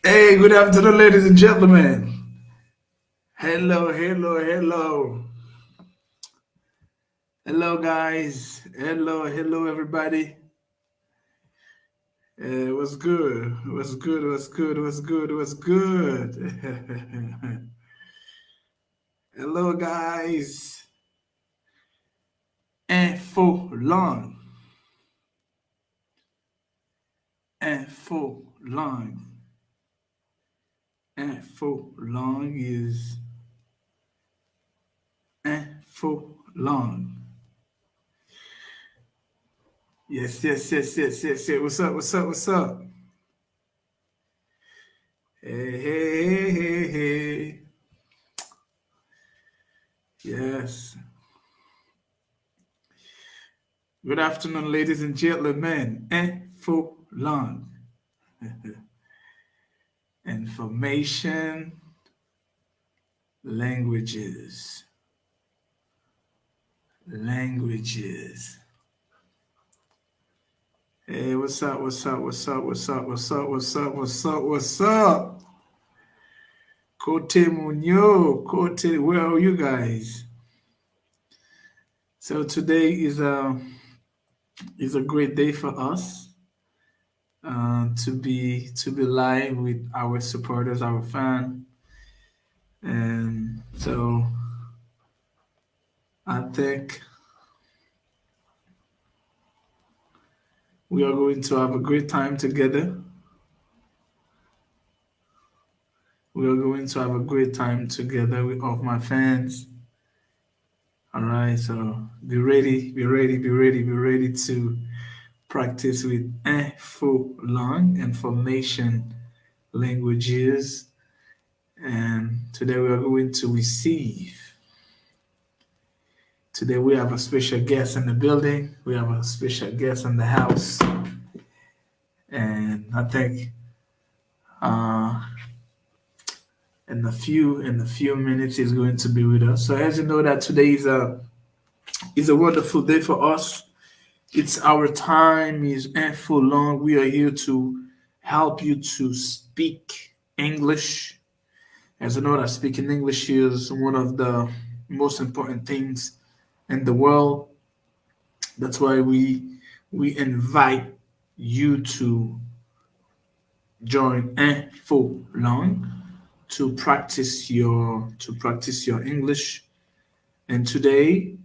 Hey, good afternoon, ladies and gentlemen. Hello, hello, hello. Hello, guys. Hello, hello, everybody. What's good? What's good? What's good? What's good? What's good? Hello, guys. Info long. Info long. Info long is info long. Yes, yes, yes, yes, yes, yes. What's up? What's up? What's up? Hey, hey, hey, hey, hey. Yes. Good afternoon, ladies and gentlemen. Info long. Information, languages, languages. Hey, what's up? What's up? What's up? What's up? What's up? What's up? What's up? What's up? Kote Munyo, Kote, where are you guys? So today is a great day for us to be live with our supporters, our fans, and so I think we are going to have a great time together. We are going to have a great time together with all of my fans. All right, so be ready, be ready, be ready, be ready to practice with info long information languages. And today we are going to receive. Today we have a special guest in the building. We have a special guest in the house, and I think uh, in a few minutes he's going to be with us. So as you know that today is a wonderful day for us. It's our time is info long. We are here to help you to speak English. As you know that speaking English is one of the most important things in the world. That's why we invite you to join info long to practice your English. And today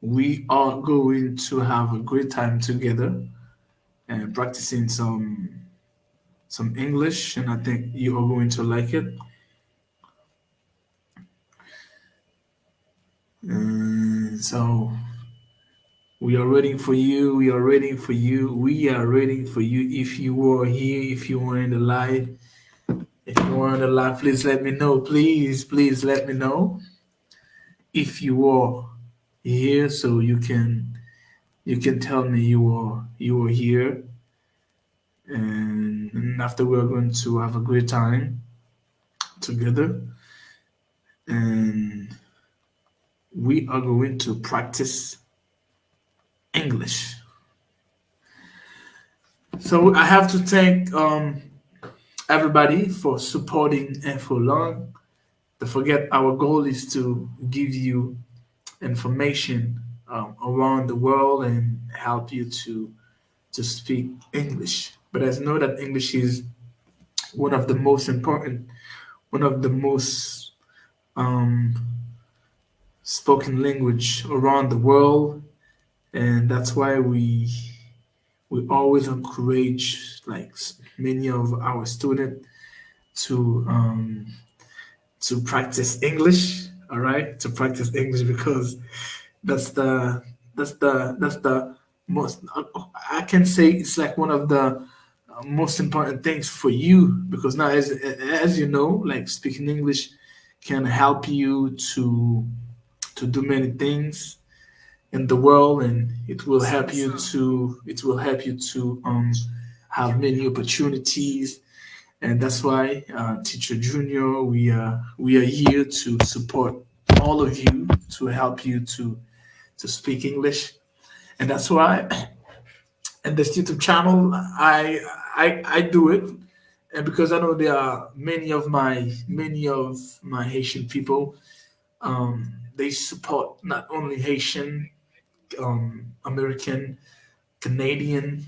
we are going to have a great time together and practicing some English, and I think you are going to like it. And so we are waiting for you. We are waiting for you. We are waiting for you. If you are here, if you are in the live, if you are in the live, please let me know. Please, please let me know if you are here, so you can tell me you are here, and after we are going to have a great time together, and we are going to practice English. So I have to thank everybody for supporting Info Long. Don't forget, our goal is to give you information around the world and help you to speak English. But as know that English is one of the most important, one of the most um, spoken language around the world, and that's why we always encourage many of our students to practice English. All right, to practice English because that's the most. I can say it's like one of the most important things for you because now, as you know, like speaking English can help you to do many things in the world, and it will help you to have many opportunities. And that's why Teacher Junior, we are here to support all of you, to help you to speak English. And that's why in this YouTube channel I do it, and because I know there are many of my Haitian people, they support not only Haitian, American, Canadian,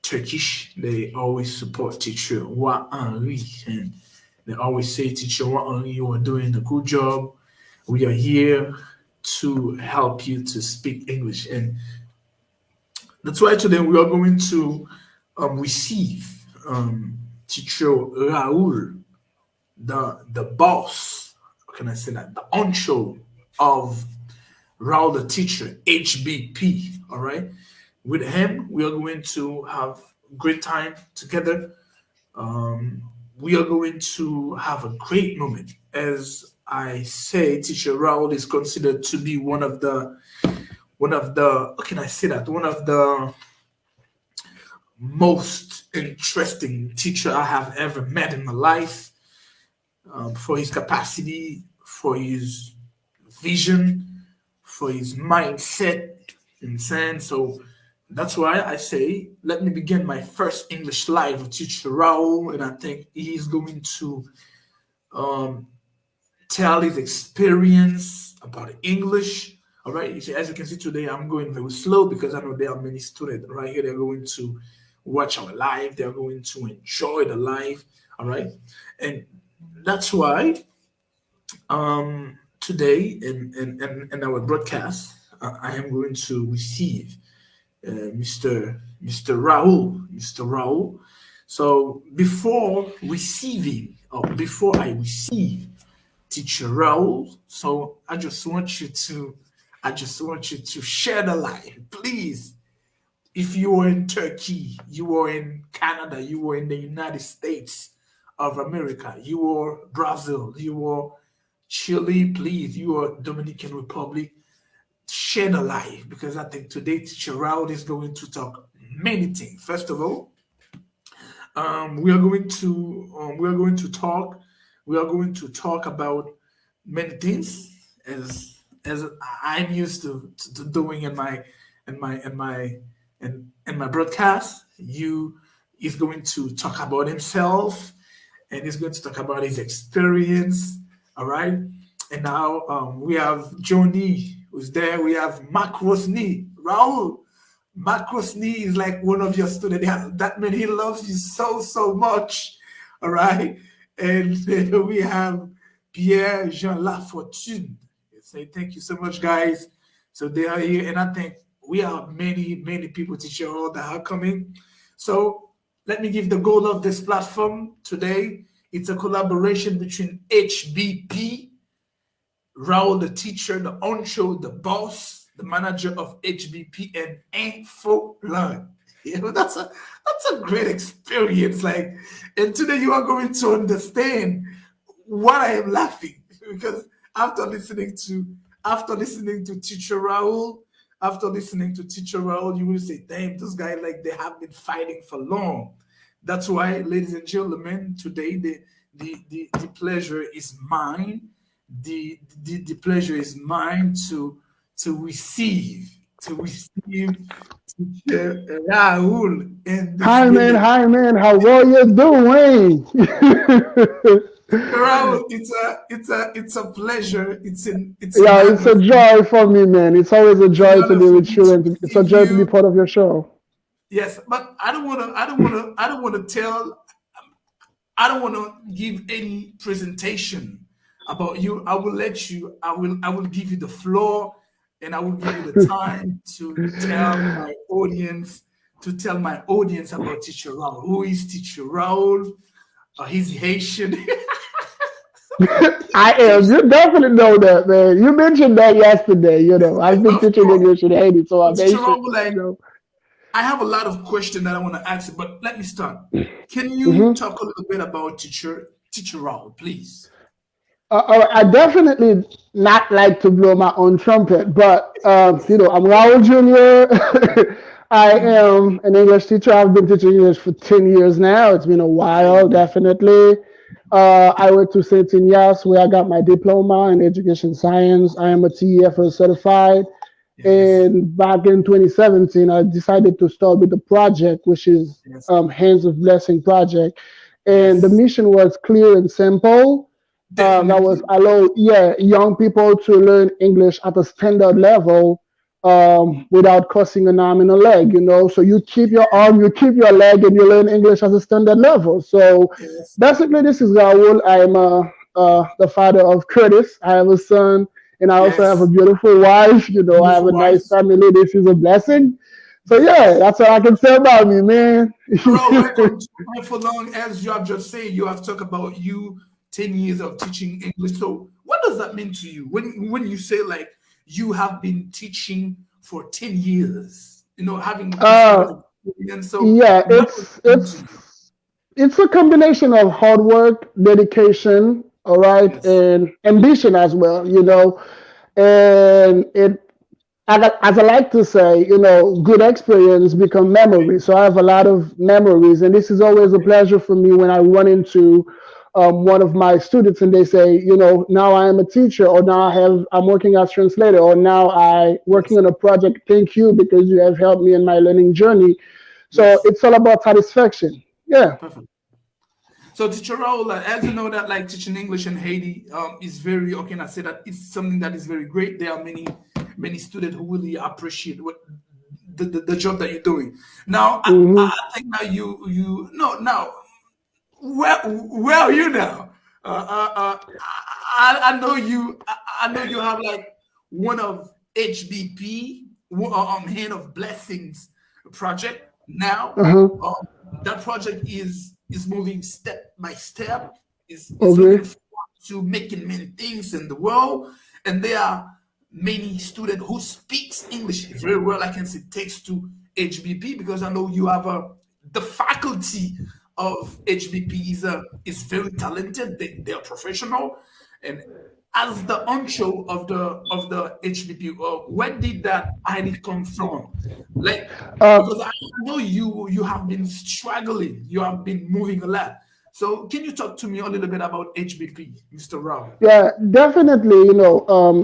Turkish. They always support teacher ROI-HENRY, and they always say, teacher ROI-HENRY, you are doing a good job. We are here to help you to speak English, and that's why today we are going to receive teacher Raoul, the boss. How can I say that? The on-show of Raoul the teacher, HBP. All right. With him, we are going to have great time together. We are going to have a great moment. As I say, teacher Raoul is considered to be one of the how can I say that? One of the most interesting teacher I have ever met in my life, for his capacity, for his vision, for his mindset and sense. So that's why I say, let me begin my first English live with teacher Raoul, and I think he's going to um, tell his experience about English. All right. You see, as you can see today, I'm going very slow because I know there are many students right here. They're going to watch our live. They're going to enjoy the live. All right. And that's why today in our broadcast, I am going to receive Mr. Raoul. Mr. Raoul. So before receiving, or before I receive teacher Raoul. So I just want you to share the light, please. If you are in Turkey, you are in Canada, you are in the United States of America, you are Brazil, you are Chile, please, you are Dominican Republic, share the light because I think today teacher Raoul is going to talk many things. First of all, we are going to talk about many things as I'm used to doing in my broadcast. You is going to talk about himself, and he's going to talk about his experience. All right, and now we have Johnny who's there. We have Mark Rosny, Raul. Macrosny is like one of your students. That man, he loves you so much. All right. And we have Pierre Jean Lafortune. Say thank you so much, guys. So they are here, and I think we have many people to share all that are coming. So let me give the goal of this platform today. It's a collaboration between HBP, Raoul the teacher, the on-show, the boss, the manager of HBP, and Info Learn. That's a great experience. Like, and today you are going to understand what I am laughing because after listening to teacher Raoul, you will say, "Damn, those guys like they have been fighting for long." That's why, ladies and gentlemen, today the pleasure is mine. The pleasure is mine to receive teacher Raoul in this building. Hi man, how are you doing? Raoul, it's a pleasure. It's an Yeah, it's honor. a joy for me, man. It's always a It's an joy to honor be for with me you, to and it's a receive joy to be you. part of your show. Yes, but I don't want to give any presentation about you. I will give you the floor, and I will give you the time to tell my audience about teacher Raoul. Who is teacher Raoul? He's Haitian. I am. You definitely know that, man. You mentioned that yesterday. I've been Of teaching course. English in Haiti, so I'm But teacher Haitian. Raoul, like, I have a lot of questions that I want to ask you, but let me start. Can you Mhm. talk a little bit about teacher Raoul, please? All right, I definitely not like to blow my own trumpet, but I'm Raul Jr. I am an English teacher. I've been teaching English for 10 years now. It's been a while, I definitely. I went to St. Ignace where I got my diploma in education science. I am a TEFL certified. yes, And back in 2017, I decided to start with the project, which is yes, Hands of Blessing Project. and the Yes. mission was clear and simple. That was Definitely. allow, yeah, young people to learn English at a standard level, without costing an arm and a leg. So you keep your arm, you keep your leg, and you learn English at a standard level. So Yes. basically, this is Raul. I'm the father of Curtis. I have a son, and I also have a Yes. beautiful wife. I have Beautiful a wife. nice family. This is a blessing. So yeah, that's what I can say about me, man. Hello, welcome to For Long. As you have just said, you have talked about you 10 years of teaching English. So what does that mean to you when you say like you have been teaching for 10 years, having this kind uh, of experience? So yeah, what does it mean to you? it's a combination of hard work, dedication, all right, Yes. and ambition as well. And as I like to say, good experience become Okay. memories. So I have a lot of memories, and this is always a Okay. pleasure for me when I run into one of my students and they say, now I am a teacher, or now I'm working as translator, or now I working Yes. on a project. Thank you because you have helped me in my learning journey. So Yes. it's all about satisfaction. Yeah. Perfect. So, teacher Raoul, as you know that like teaching English in Haiti is very, how can I say that it's something that is very great. There are many students who really appreciate what the job that you're doing. Now, Hmm. I think now you no now where are you now? I know I know you have like one of HBP Hand of Blessings project now. Uh-huh. Um, that project is moving step by step. Is looking Okay. forward to making many things in the world, and there are many students who speaks English very well. I can say thanks to HBP because I know you have a the faculty of HBP is very talented. They are professional, and as the honcho of the HBP, where did that idea come from? Like Uh, because I know you have been struggling, you have been moving a lot. So can you talk to me a little bit about HBP, Mr. Rao? Yeah, definitely.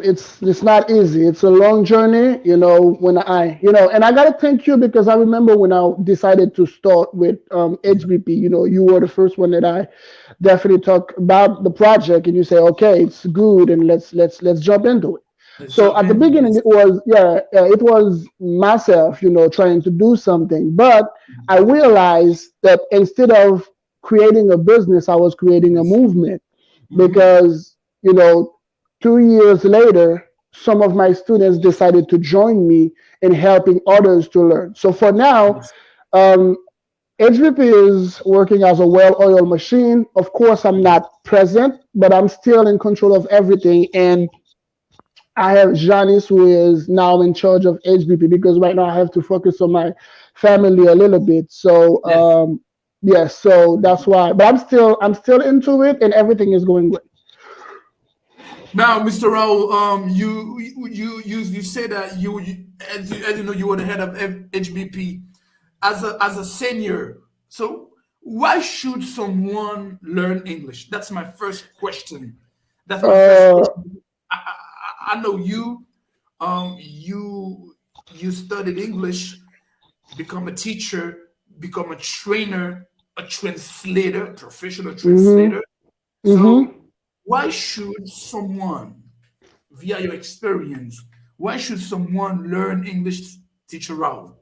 It's not easy. It's a long journey. And I gotta thank you because I remember when I decided to start with HBP. You were the first one that I definitely talked about the project, and you say, okay, it's good, and let's jump into it. Let's So jump at the in. beginning, Yes. it was myself, trying to do something, but I realized that instead of creating a business, I was creating a Yes. movement Mm-hmm. because 2 years later, some of my students decided to join me in helping others to learn. So for now, Yes. um, HVP is working as a well-oiled machine. Of course, I'm Mhm. not present, but I'm still in control of everything. And I have Janice, who is now in charge of HVP because right now I have to focus on my family a little bit. So Yes. yes, so that's why. But I'm still into it, and everything is going great. Now, Mr. Raul, you say that as you know you were the head of HBP as a senior. So why should someone learn English? That's my first question. That's my first Uh, question. I know you studied English, become a teacher, become a trainer, a translator, professional mhm, translator. mhm. So why should someone, via your experience, why should someone learn English, teacher Raul?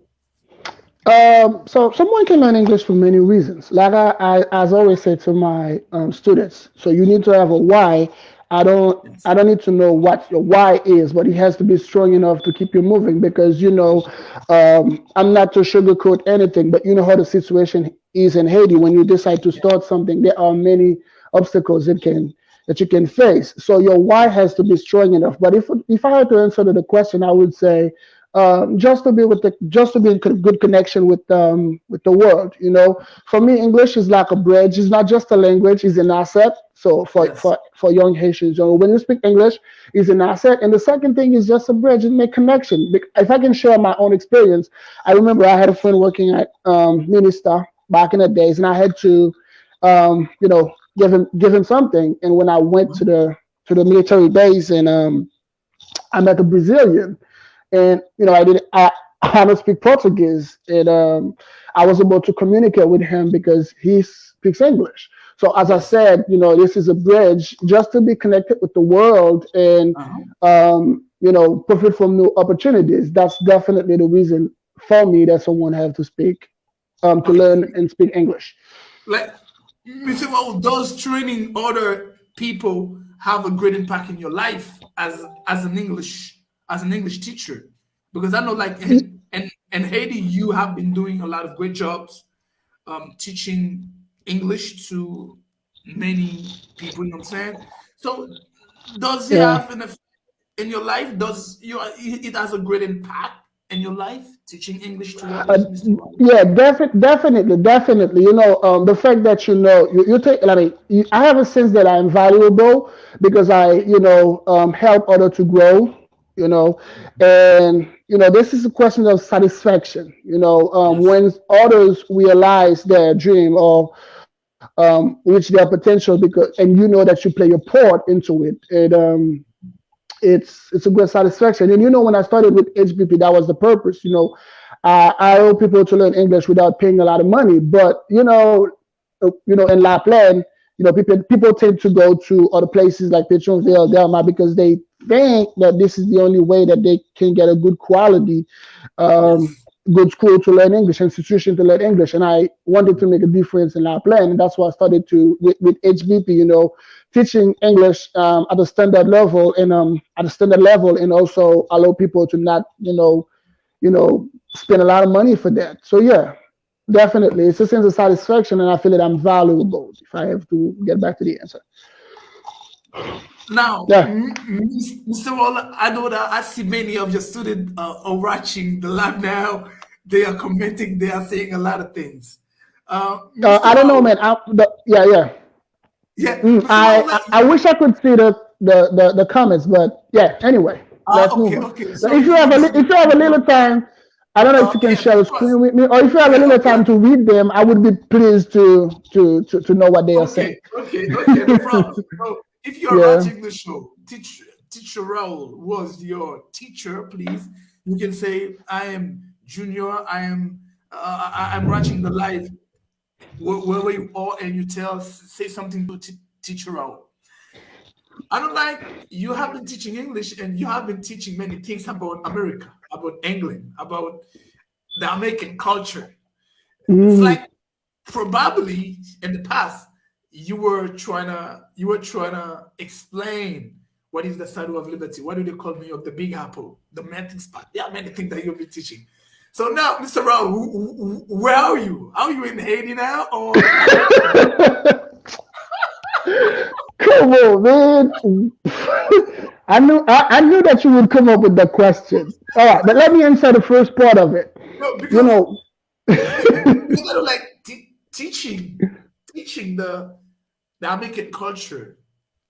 So someone can learn English for many reasons. Like as I always say to my students, so you need to have a why. I don't Yes. I don't need to know what your why is, but it has to be strong enough to keep you moving because I'm not to sugarcoat anything, but you know how the situation is in Haiti. When you decide to Yeah. start something, there are many obstacles that you can face. So your why has to be strong enough. But if I had to answer to the question, I would say just to be in good connection with the world. For me, English is like a bridge. It's not just a language; it's an asset. So Yes. for young Haitians, when you speak English, it's an asset. And the second thing is just a bridge and make connection. If I can share my own experience, I remember I had a friend working at Minister back in the days, and I had to, give him something. And when I went Mhm. to the military base, and I met a Brazilian, and I don't speak Portuguese, and I was able to communicate with him because speaks English. So as I Yes. said, this is a bridge just to be connected with the world and Uh-huh. profit from new opportunities. That's definitely the reason for me that someone have to speak, to Okay. learn and speak English. Like, Mr. Well, does training other people have a great impact in your life as an English teacher? Because I know, like in Haiti, you have been doing a lot of great jobs teaching English to many people. You know what I'm saying? So, does it Yeah. have an effect in your life? Does it has a great impact in your life teaching English to Uh, others, Mr. Ron? yeah, definitely, definitely. The fact that you take. I mean, I have a sense that I'm valuable because I, help others to grow. You know, and this is a question of satisfaction. Yes. When others realize their dream or reach their potential, because and that you play your part into it, it's a great satisfaction. And when I started with HBP, that was the purpose. I owe people to learn English without paying a lot of money. But in La Plaine, people tend to go to other places like Petronville, Delma, because they think that this is the only way that they can get a good quality, um, Yes. good school to learn English, institution to learn English. And I wanted to make a difference in La Plaine, and that's why I started to with HBP. Teaching English at a standard level, and and also allow people to not spend a lot of money for that. So yeah, definitely, it's a sense of satisfaction, and I feel that I'm valuable. If I have to get back to the answer, Now, yeah. Mr. Waller, I know that I see many of your students are watching the live now. They are commenting. They are saying a lot of things. Mr. I don't know, Raul, man. Yeah, yeah. yeah, Mm, Mr. I, Raul, I I wish I could see the comments, but yeah. Anyway, let's move okay, on. okay. Now, So if you can see, if you have a little time, I don't know if you can yeah, share the of course. screen with me, or if you have a Yeah, little okay, time to read them, I would be pleased to know what they are saying. okay, no problem. So if you are Yeah. watching the show, teacher Raul was your teacher, please. You can say, I am Junior. I'm watching the live wherever you are, and you say something to teacher Raul. I don't like you have been teaching English and you have been teaching many things about America, about England, about the American culture. It's Hmm. like probably in the past you were trying to explain what is the Statue of Liberty, what do they call New York, the Big Apple, the melting spot. There are many things that you'll be teaching. So now, Mr. Raul, where are you? Are you in Haiti now, or Come on, man. I knew that you would come up with the question. All right, but let me answer the first part of it. no? You Because know, because I don't like teaching the American culture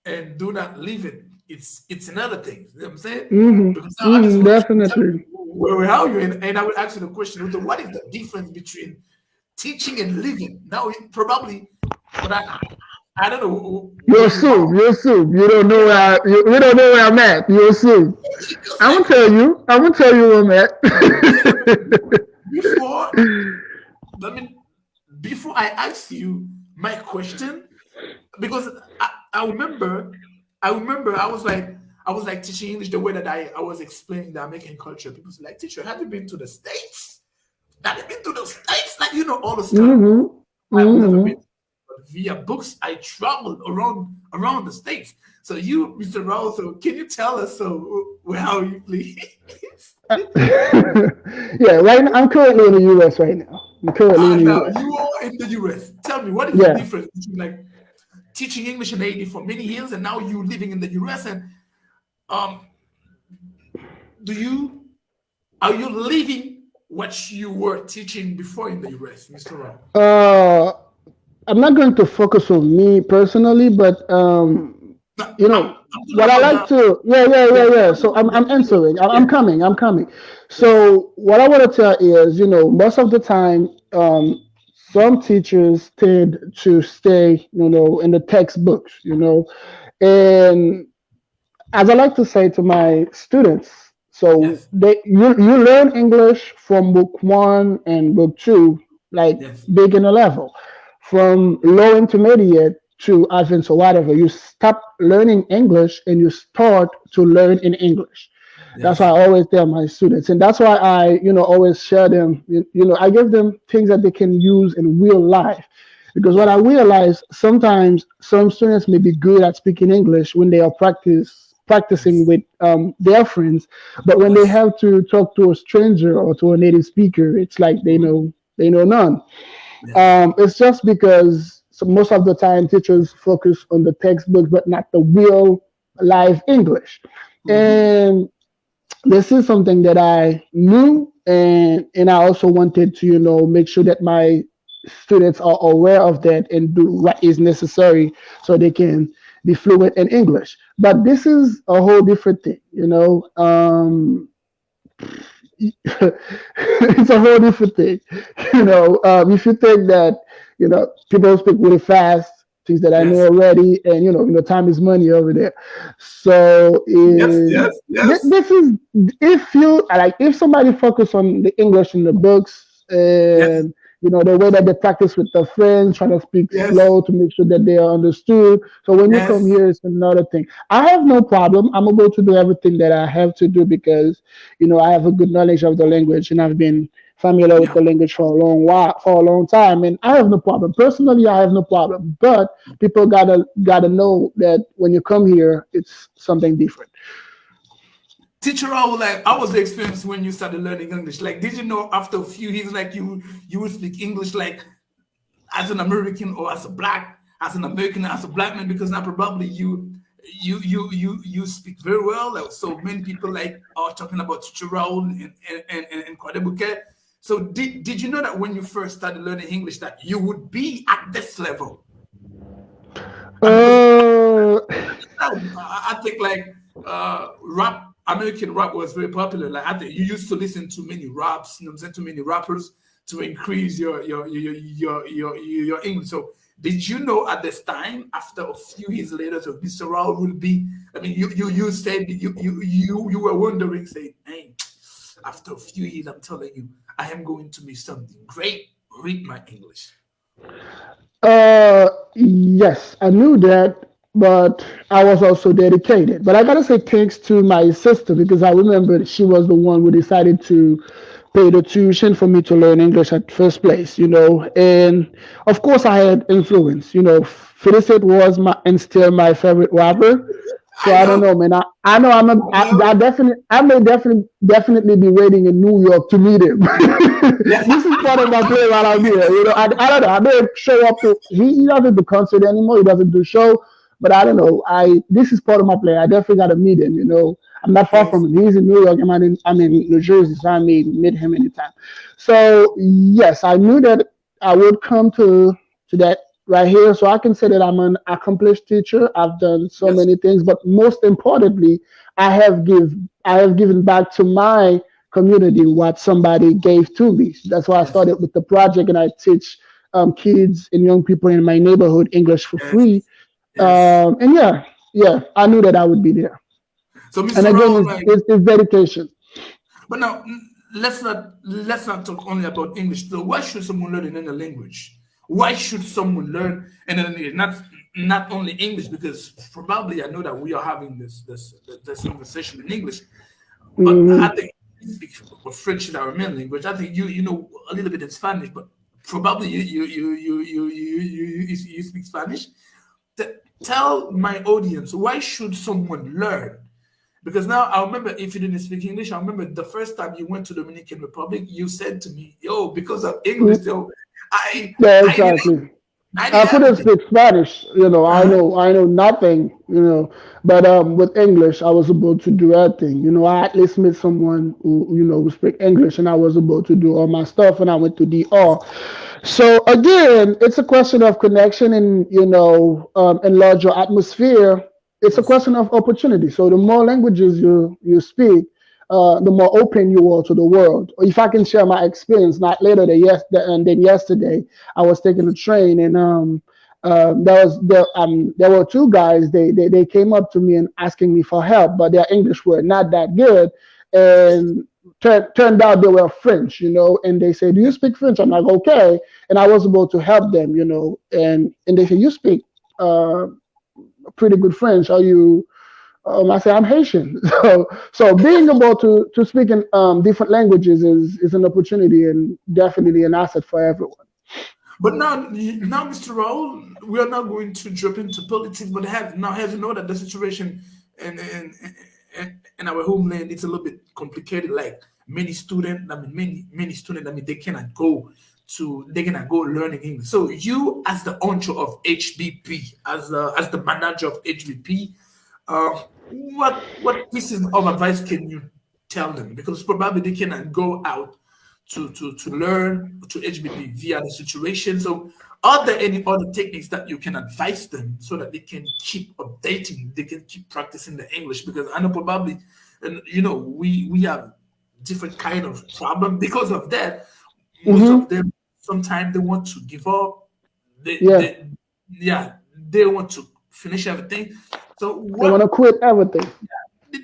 and do not live it. It's another thing. You know what I'm saying? Because now I just want you to tell me definitely. where are you, and I will ask you the question: what is the difference between teaching and living? Now, probably, but I don't know You where you assume. are. You assume. You don't know Yeah, you don't know where I'm at. You assume. just I'm like gonna tell you. I'm gonna tell you where I'm yeah, at. before. I mean, before I ask you my question, because I remember, I was like teaching English the way that I was explaining the American culture. People say like, teacher, have you been to the States? Have you been to the States? Like, all this kind of. hmm I've never been, hmm but via books I traveled around the States. So you, Mr. Raul, so can you tell us where are you, please? yeah, right now I'm currently in the U.S. right now. I'm currently in the Now U.S. you are in the US. Tell me, what is the Yeah. difference between like teaching English in Haiti for many years and now you living in the US, and um do you are you living what you were teaching before in the US, Mr. Raul? Uh, I'm not going to focus on me personally, but No, you I'm know talking what I about like the to. Yeah, yeah, yeah, yeah, I'm yeah. talking So about I'm answering. I'm yeah, coming. I'm coming. yes. So what I want to tell is, most of the time, some teachers tend to stay, in the textbooks, and as I like to say to my students, so Yes. you learn English from book one and book two, like Yes. beginner level. from low intermediate to advanced or whatever. You stop learning English and you start to learn in English. That's why Yes. I always tell my students, and that's why I, always share them. I give them things that they can use in real life, because what I Yes. realize sometimes some students may be good at speaking English when they are practicing Yes. with their friends, but when they Yes. have to talk to a stranger or to a native speaker, it's like Mhm. they know none. Yes. It's just because most of the time teachers focus on the textbooks, but not the real live English. Mhm. And this is something that I knew, and I also wanted to make sure that my students are aware of that and do what is necessary so they can be fluent in English. But this is a whole different thing, it's a whole different thing. If you think that people speak really fast, things that I know Yes. already, and time is money over there. So Yes. Yes. Yes. this is, if you like, if somebody focus on the English in the books, Yes. and the way that they practice with their friends, trying to speak Yes. slow to make sure that they are understood. So when you come Yes. here, it's another thing. I have no problem. I'm able to do everything that I have to do because I have a good knowledge of the language, and I've been familiar with Yeah. the language for a long while, for a long time, and I have no problem. Personally, I have no problem. But people gotta know that when you come here, it's something different. Teacher, I was like, how was the experience when you started learning English? Like, did you know after a few years, like you would speak English like as an American or as a black, as an American, as a black man? Because now probably you speak very well. Like, so many people like are talking about Teacher Raoul and Kwadebuke. So did you know that when you first started learning English that you would be at this level? Because Uh, I think like rap, American rap was very popular. Like I think you used to listen to many raps, you know what I'm saying, to many rappers to increase your English. So did you know at this time, after a few years later, so Mr. Raul will be? I mean, you said you were wondering, saying, "Hey, after a few years, I'm telling you, I am going to be something great. Read my English." yes, I knew that, but I was also dedicated. But I gotta say thanks to my sister, because I remember she was the one who decided to pay the tuition for me to learn English at first place, And of course, I had influence. Felicit was my and still my favorite rapper. So I I don't know, know, man. I know I definitely, I may definitely be waiting in New York to meet him. yeah, This is part of my play while I'm here. I don't know. I may show up to. He doesn't do concert anymore. He doesn't do show. But I don't know. This is part of my play. I definitely got to meet him. I'm not far yes, from him. He's in New York. I'm in New Jersey, so I may meet him anytime. So yes, I knew that I would come to that right here. So I can say that I'm an accomplished teacher. I've done so yes, many things, but most importantly, I have given back to my community what somebody gave to me. That's why I yes, started with the project, and I teach kids and young people in my neighborhood English for yes, free. yes. And yeah, I knew that I would be there. So, And Mr. again, Raul, like, it's dedication. but now let's not talk only about English. So, why should someone learn another language? Why should someone learn another language? Not only English, because probably I know that we are having this conversation in English, but I Hmm. think you speak French is our main language. I think you know a little bit in Spanish, but probably you speak Spanish. Tell my audience, why should someone learn? Because now I remember, if you didn't speak English, I remember the first time you went to Dominican Republic, you said to me, "Yo, because of English, yo, I Yeah, I did exactly. I did I couldn't everything." speak Spanish, Uh-huh. I know nothing, but with English, I was able to do everything. I at least met someone who speak English, and I was able to do all my stuff, and I went to DR. So again, it's a question of connection, and enlarge your atmosphere. It's a Yes, question of opportunity. So the more languages you speak, the more open you are to the world. If I can share my experience, not later than yesterday, I was taking a train, and there were two guys. They came up to me and asking me for help, but their English were not that good, and turned out they were French, and they say, "Do you speak French?" I'm like, "Okay," and I was able to help them, and they say, "You speak uh, pretty good French. Are you?" I say, "I'm Haitian." So being able to speak in different languages is an opportunity and definitely an asset for everyone. But now, Mr. Raoul, we are not going to drop into politics, but have you know that the situation in our homeland is a little bit complicated. Like many students, many students, they cannot go learning English. So you, as the owner of HBP, as the manager of HBP, what pieces of advice can you tell them? Because probably they cannot go out to learn to HBP via the situation. So, are there any other techniques that you can advise them so that they can keep updating, they can keep practicing the English? Because I know probably, and we have different kind of problem because of that. Most Hmm. of them sometimes they want to give up. They, Yeah, they yeah, they want to finish everything. So they want to what quit everything.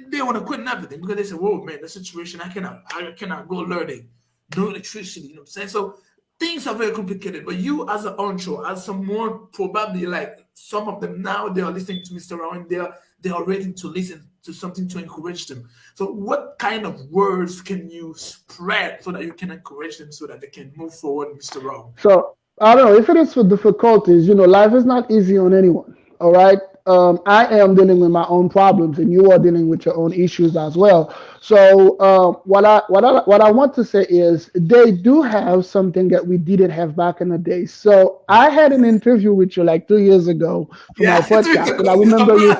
they want to quit and everything because they say, "Whoa, man, the situation I cannot go learning, no electricity." You know what I'm saying? So things are very complicated. But you, as an onshore, as someone probably like some of them now, they are listening to Mr. Rowan. They are ready to listen to something to encourage them. So what kind of words can you spread so that you can encourage them so that they can move forward, Mr. Rowan? So I don't know if it is for difficulties. Life is not easy on anyone. All right. I am dealing with my own problems, and you are dealing with your own issues as well. So what I want to say is they do have something that we didn't have back in the day. So I had an interview with you like 2 years ago for my Yeah, podcast, and I remember you.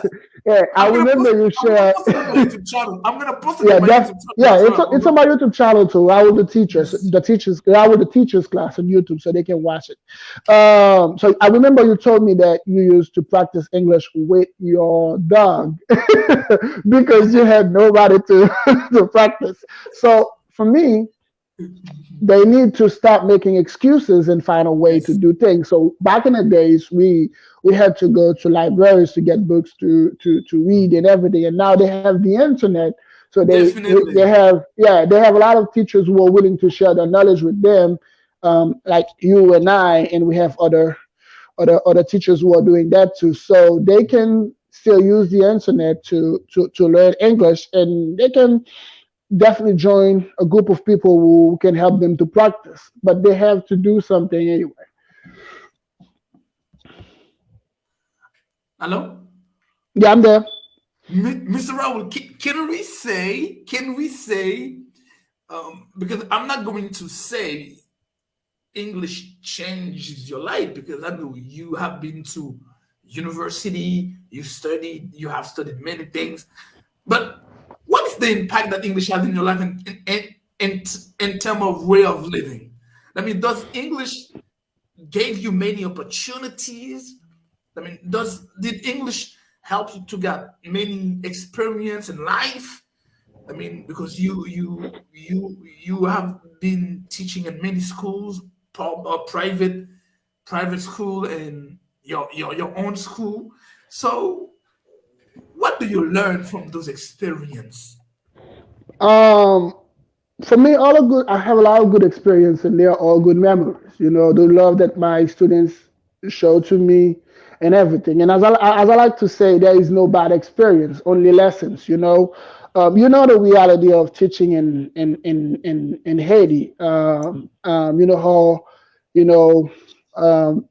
Yeah, I remember you I'm gonna shared. post it on my YouTube channel. I'm gonna post it on Yeah, my YouTube channel yeah, as it's well. on my YouTube channel too. Yes. I was the teachers class on YouTube, so they can watch it. So I remember you told me that you used to practice English with your dog because you had nobody to to practice. So for me, they need to stop making excuses and find a way to Yes. do things. So back in the days, we had to go to libraries to get books to read and everything, and now they have the internet. So they Definitely. have, yeah, they have a lot of teachers who are willing to share their knowledge with them, like you and I, and we have other teachers who are doing that too. So they can still use the internet to learn English, and they can definitely join a group of people who can help them to practice, but they have to do something anyway. Hello? Yeah, I'm there. Mr. Raoul, can we say, because I'm not going to say English changes your life because I know you have been to university, you have studied many things. But what is the impact that English has in your life in, in terms of way of living? I mean, does English gave you many opportunities? I mean, did English help you to get many experience in life? I mean, because you have been teaching in many schools, private school, and your own school. So, what do you learn from those experience? Um, for me, all of good. I have a lot of good experience, and they're all good memories. The love that my students show to me, and everything. And as I like to say, there is no bad experience, only lessons. The reality of teaching in Haiti. You know how, you know. Um,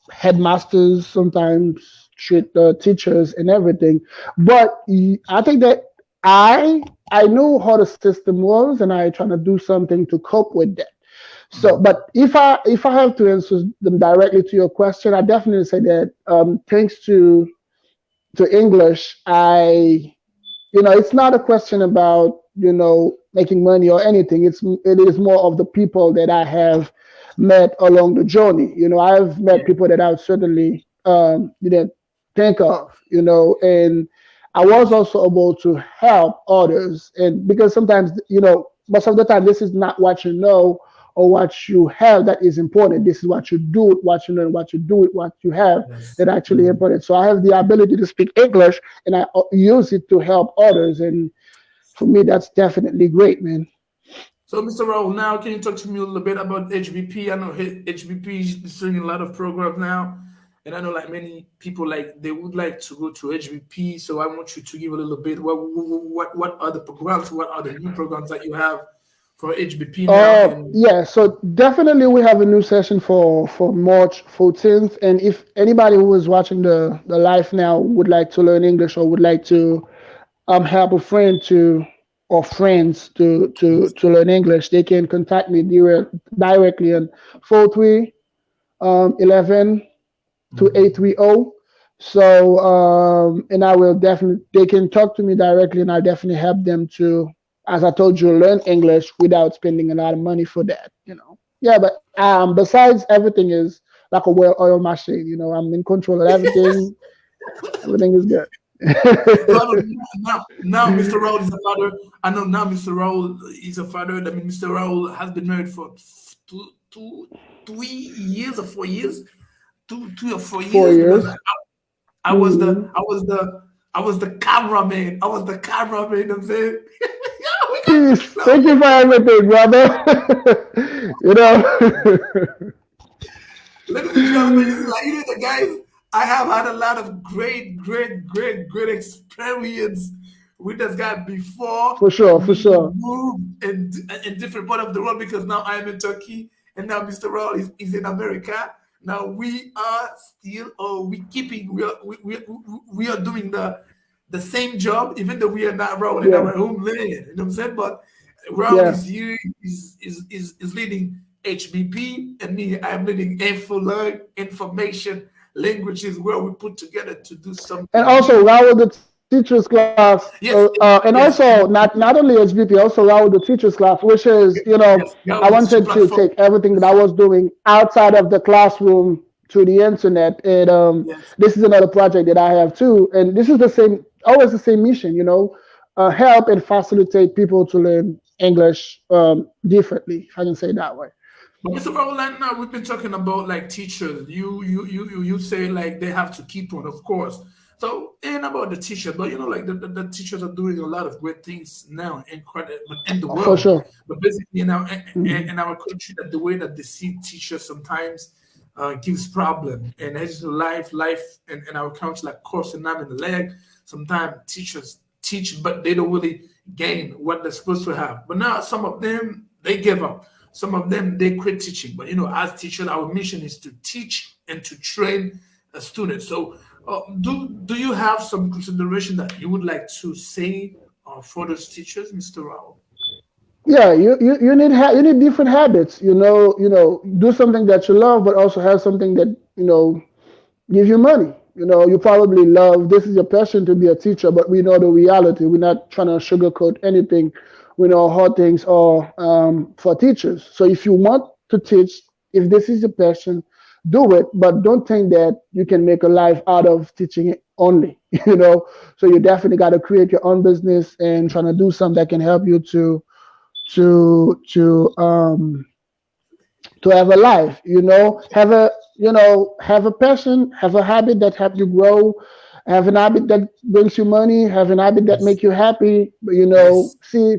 Headmasters sometimes treat the teachers and everything. But I think that I knew how the system was, and I trying to do something to cope with that. So, but if I have to answer them directly to your question, I definitely say that thanks to English, it's not a question about making money or anything. It is more of the people that I have met along the journey. I've met Yeah. people that I would certainly didn't think of. And I was also able to help others. And because sometimes, most of the time, this is not what you know or what you have that is important. This is what you do, with what you learn, what you do with what you have Yes. that actually important. So I have the ability to speak English, and I use it to help others. And for me, that's definitely great, man. So, Mr. Raoul, now can you talk to me a little bit about HBP? I know HBP is doing a lot of programs now, and I know like many people like they would like to go to HBP. So I want you to give a little bit. What are the programs? What are the new programs that you have for HBP now? And Yeah, so definitely we have a new session for March 14th, and if anybody who is watching the live now would like to learn English or would like to help a friend to or friends to learn English, they can contact me directly on 43 11 to Mhm. 830. So, and I will definitely, they can talk to me directly and I'll definitely help them to, as I told you, learn English without spending a lot of money for that. Yeah, but besides, everything is like a well-oiled machine. I'm in control of everything. Everything is So I know good. now Mr. Raoul is a father. I know now Mr. Raoul is a father. I mean, Mr. Raoul has been married for 2 years or 4 years, 2 or 4 years, Four because years. I was the Hmm. I was the I was the cameraman. I was the cameraman. I'm saying, yeah, we got Peace. no. Thank you for everything, brother. you know. Ladies and gentlemen, you see, like the guys, I have had a lot of great experience with this guy before For sure, for we sure. moved in different part of the world, because now I am in Turkey and now Mr. Raul is in America. Now we are still, we keeping, we are doing the same job, even though we are not Raul in Yeah, our homeland. You know what I'm saying? But Raul yeah. is here, is leading HBP, and me, I'm leading info learn information languages, where we put together to do And something also new. Raul the teachers class, Yes, and also yes, not only HBP, also Raul the teachers class, which is yes. I Now the teaching wanted to platform. take everything that I was doing outside of the classroom to the internet, and Yes. this is another project that I have too, and this is the same, always the same mission, help and facilitate people to learn English differently. If I can say it that way. But Mr. Rowland, now we've been talking about like teachers. You say like they have to keep on, of course. So and about the teachers, but like the teachers are doing a lot of great things now in in the For world. sure. But basically Hmm. in our country, that the way that they see teachers sometimes gives problem. And as life in our country, like coursing them in the leg. Sometimes teachers teach, but they don't really gain what they're supposed to have. But now some of them they give up. Some of them they quit teaching. But as teachers, our mission is to teach and to train a student. So, do you have some consideration that you would like to say for those teachers, Mr. Rao? Yeah, you need different habits. Do something that you love, but also have something that give you money. You probably love, this is your passion to be a teacher, but we know the reality. We're not trying to sugarcoat anything. We know how things are for teachers. So if you want to teach, if this is your passion, do it, but don't think that you can make a life out of teaching it only. So you definitely got to create your own business and trying to do something that can help you to have a life, have a passion, have a habit that help you grow, have an habit that brings you money, have an habit that Yes. make you happy. Yes. See,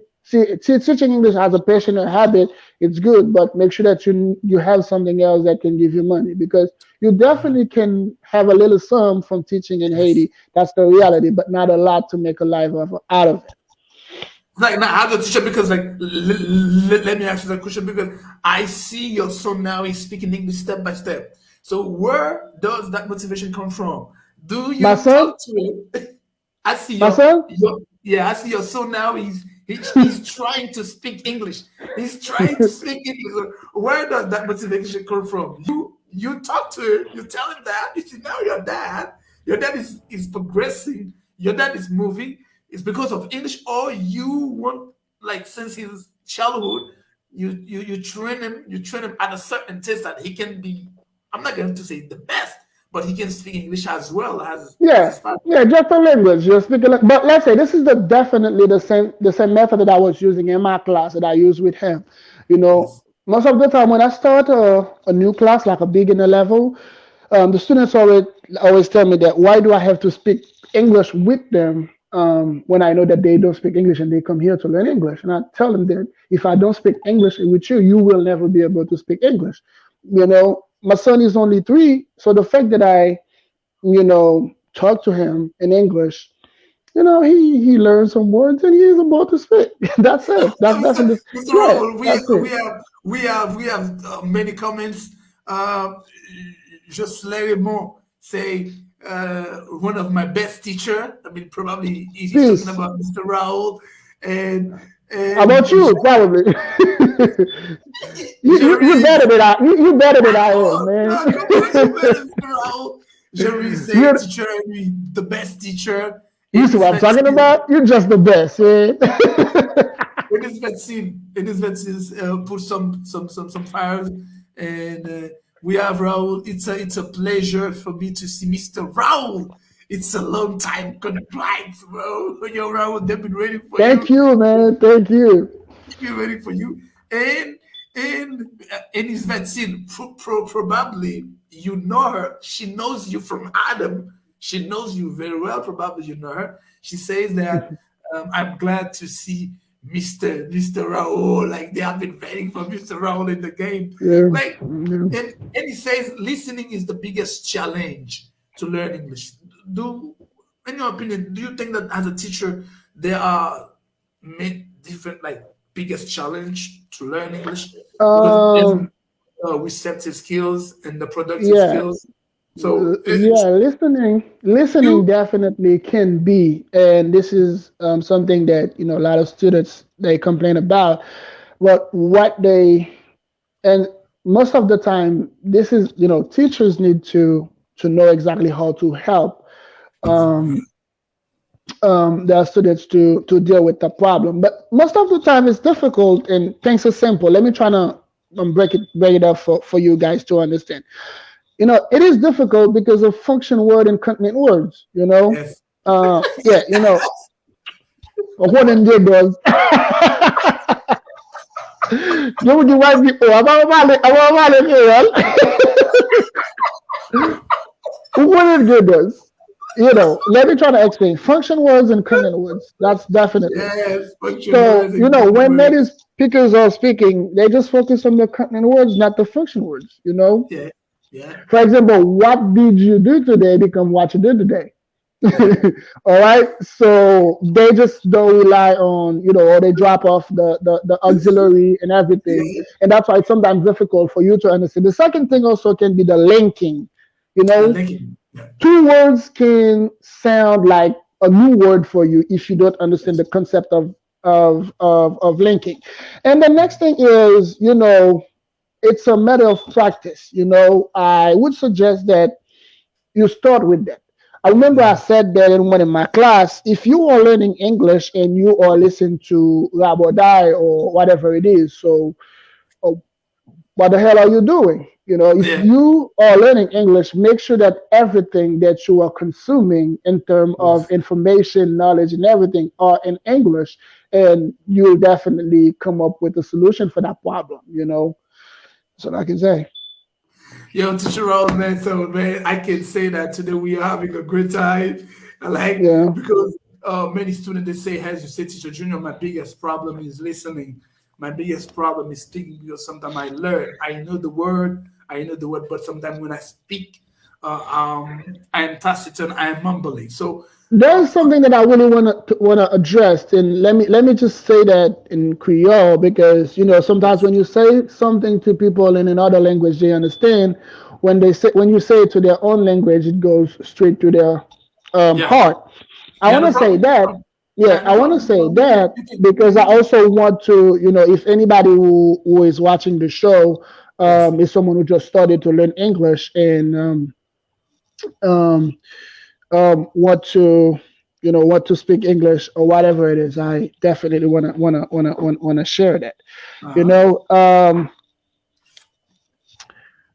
teaching English as a passion or habit, it's good, but make sure that you have something else that can give you money, because you definitely can have a little sum from teaching in Yes. Haiti. That's the reality, but not a lot to make a life out of it. Like not as a teacher, because like let me ask you that question, because I see your son now is speaking English step by step. So where does that motivation come from? Do My you son, talk to him? I see my son, your yeah, I see your son now. He's trying to speak English. He's trying to speak English. So where does that motivation come from? You talk to him. You tell him that you see now your dad is progressing. Your dad is moving. It's because of English, or you want like since his childhood, you train him at a certain test that he can be. I'm not going to say the best, but he can speak English as well as Yeah, his father. yeah, just the language. You're speaking, but let's say this is definitely the same method that I was using in my class that I use with him. Yes. Most of the time when I start a new class, like a beginner level, the students always tell me that why do I have to speak English with them when I know that they don't speak English and they come here to learn English. And I tell them that if I don't speak English with you, you will never be able to speak English. My son is only 3, so the fact that I, talk to him in English, he learns some words and he's about to speak. That's it. So, That's in the Mr. yeah. Raoul, That's it. we have many comments. Uh, just Larry say one of my best teacher. I mean, probably he's talking Peace. about Mr. Raoul, and How and about you? Probably. You Jerry. better than you better than I am, man. No, come on, you better, Mr. Raoul. Jerry say you teacher Henry, the best teacher. you In see his what I'm talking vaccine, about? You're just the best, man. in his vaccine, put some fires, and we have Raoul. It's a pleasure for me to see Mr. Raoul. It's a long time complaint, bro. Yo, Raoul, they've been waiting for Thank you. you, man. Thank you. They've been waiting for you, and and his vaccine. Probably you know her. She knows you from Adam. She knows you very well. Probably you know her. She says that I'm glad to see Mr. Raoul. Like they have been waiting for Mr. Raoul in the game. Yeah. Like Yeah. and he says listening is the biggest challenge to learn English. Do in your opinion, do you think that as a teacher there are many different like biggest challenge to learn English? Because there's Um. receptive skills and the productive Yeah. skills. So Yeah. Listening you definitely can be, and this is something that a lot of students they complain about. But what they and most of the time, this is teachers need to know exactly how to help um, their students to deal with the problem. But most of the time, it's difficult, and things are simple. Let me try to break it up for you guys to understand. It is difficult because of function word and content words. yes. Yeah, what in there does. Yo, would you wife me? Oh, I'm what in there does. Let me try to explain. Function words and content words. That's definitely. Yes, function So, words and content when words. native speakers are speaking, they just focus on the content words, not the function words. Yeah, yeah, For example, what did you do today become what you did today. yeah, All right. So they just don't rely on, or they drop off the auxiliary and everything. yeah. And that's why it's sometimes difficult for you to understand. The second thing also can be the linking. You The know, linking. Yeah, two words can sound like a new word for you if you don't understand the yes, concept of linking. And the next thing is, it's a matter of practice. I would suggest that you start with that. I remember I yeah, said that in one of my class, if you are learning English and you are listening to Rabodai or whatever it is, so uh, what the hell are you doing? If yeah. you are learning English, make sure that everything that you are consuming in terms of Yes. information, knowledge, and everything are in English, and you'll definitely come up with a solution for that problem. That's what I can say. Yo, Teacher Rose, man. So, man, I can say that today we are having a great time. I like Yeah. because many students they say, as you say, Teacher Junior, my biggest problem is listening. My biggest problem is speaking because sometimes I learn, I know the word, but sometimes when I speak, I am taciturn, I am mumbling. So, There's uh, something that I really want to address, and let me just say that in Creole because sometimes yes, when you say something to people in another language, they understand. When you say it to their own language, it goes straight to their yeah, heart. I yeah, want no to say problem, no that. problem. Yeah, Yeah, no I want to problem, no say problem. that because I We can, also want to, if anybody who is watching the show yes. is someone who just started to learn English and um, want to speak English or whatever it is, I definitely wanna share that. You Uh-huh. know,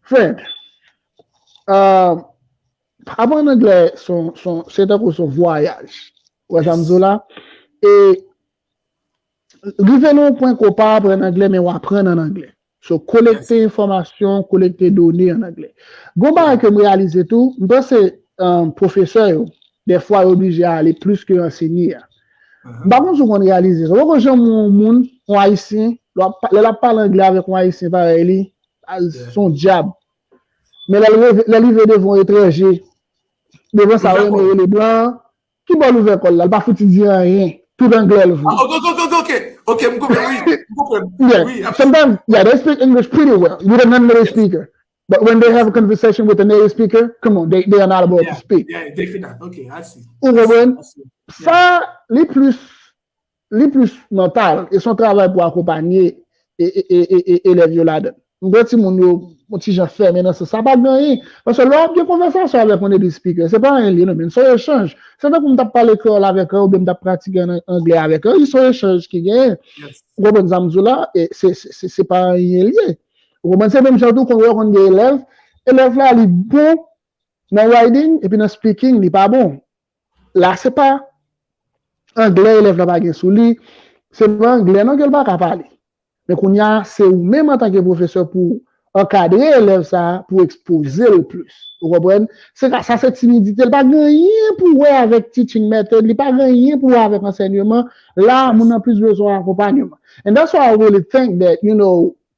Fred, um, avant anglais c'est un son voyage. Ouais, ça me dit Yes. là. Et rive nou point qu'on pas apprendre anglais, mais on apprend en anglais. So, Yes. collecter information, collecter données en anglais. Gon ba Yeah. que me réaliser tout, m'pense professeur yo. des fois obligé à aller plus que enseigner. Uh-huh. Par contre, ce qu'on réalise, c'est que j'ai mon monde, un haïtien, là parle anglais avec un haïtien pareil, Yeah. son diable. Mais la livre devant étranger, devant ça, Ouvert quoi? les blancs, qui va l'ouvrir l'école là, pas foutu dire rien, tout anglais le Ah, voué. ok, ok, ok, ok. Ok, me comprends, oui. Me comprends. Yeah, Oui, absolument. sometimes, yeah, they speak English pretty well with a non-native Yes, speaker. But when they yes. have a conversation with a native speaker, come on, they are not able to Yeah, speak. yeah, definitely. Okay, I see. Ou I see. comprenez? I see. Yeah. Ça, les plus mental, et son travail pour accompagner élèves là-dedans. Petit mon petit gens fait maintenant ça pas gagné parce que là bien conversation avec on est des speakers c'est pas un lien mais c'est un échange c'est pas comme t'as parlé l'école avec eux ou bien t'as pratiqué en anglais avec eux ils sont échange qui gagne Yes. ou bien zamzou là et c'est pas un lien ou bien c'est même surtout quand on des élèves là ils bon dans writing et puis dans speaking ils pas bon là c'est pas anglais élève là pas gain sous lui c'est pas anglais non qu'elle pas parler. Mais qu'on y a, c'est ou même en tant que professeur pour encadrer l'élève ça, pour exposer Yes. le plus. Vous comprenez? C'est ça, cette timidité, il pas rien pour voir avec teaching method, il pas rien pour voir avec enseignement. Là, on Yes. a plus besoin d'accompagnement. And that's why I really think that,